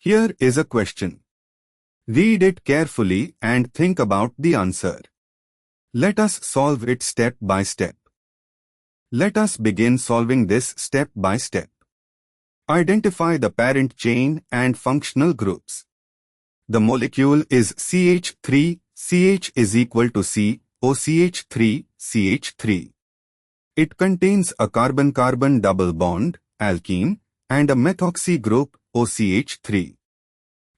Here is a question. Read it carefully and think about the answer. Let us solve it step by step. Let us begin solving this step by step. Identify the parent chain and functional groups. The molecule is CH3, CH is equal to C, OCH3, CH3. It contains a carbon-carbon double bond, alkene, and a methoxy group, OCH3.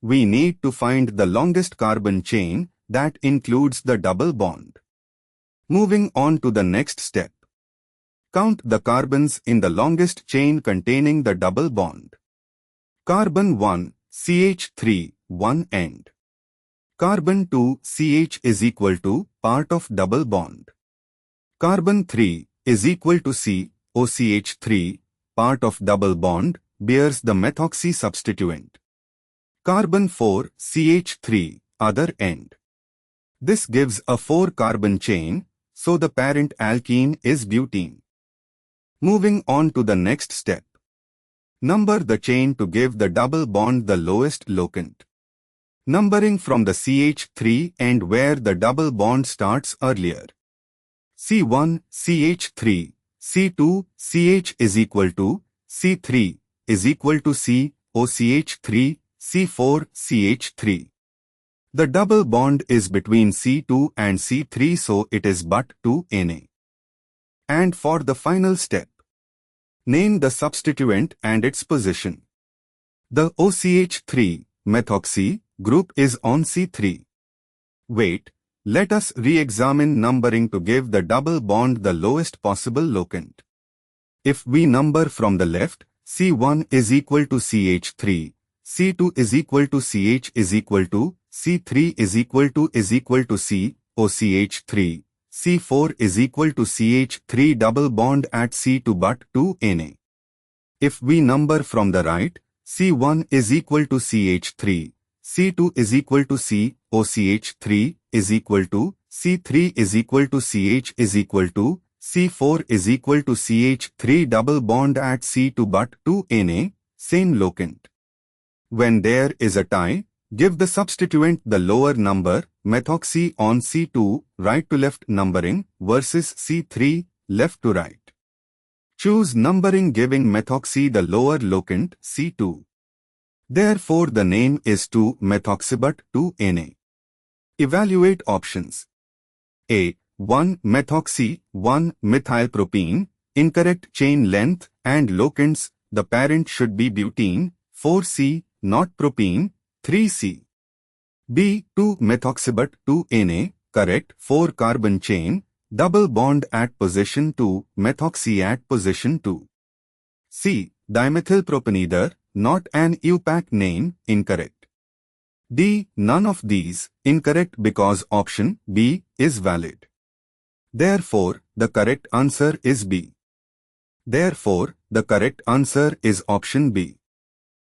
We need to find the longest carbon chain that includes the double bond. Moving on to the next step. Count the carbons in the longest chain containing the double bond. Carbon 1, CH3, 1 end. Carbon 2, CH is equal to part of double bond. Carbon 3 is equal to C, OCH3, part of double bond, bears the methoxy substituent. Carbon 4, CH3, other end. This gives a 4-carbon chain, so the parent alkene is butene. Moving on to the next step. Number the chain to give the double bond the lowest locant. Numbering from the CH3 end where the double bond starts earlier. C1, CH3, C2, CH is equal to, C3 is equal to C, OCH3, C4, CH3. The double bond is between C2 and C3, so it is but 2 Na. And for the final step, name the substituent and its position. The OCH3, methoxy, group is on C3. Wait, let us re-examine numbering to give the double bond the lowest possible locant. If we number from the left, C1 is equal to CH3, C2 is equal to CH is equal to, C3 is equal to C, OCH3, C4 is equal to CH3 double bond at C2 but 2 Na. If we number from the right, C1 is equal to CH3, C2 is equal to C, OCH3 is equal to, C3 is equal to CH is equal to, C4 is equal to CH3 double bond at C2 but 2 Na, same locant. When there is a tie, give the substituent the lower number, methoxy on C2, right to left numbering, versus C3, left to right. Choose numbering giving methoxy the lower locant, C2. Therefore the name is 2-methoxybut 2Na. Evaluate options. A. 1-methoxy, 1-methylpropene, incorrect chain length and locants, the parent should be butene, 4C, not propene, 3C. B. 2-methoxybut 2Na, correct 4-carbon chain, double bond at position 2, methoxy at position 2. C. Dimethylpropanether, not an IUPAC name, incorrect. D. None of these, incorrect because option B is valid. Therefore, the correct answer is B. Therefore, the correct answer is option B.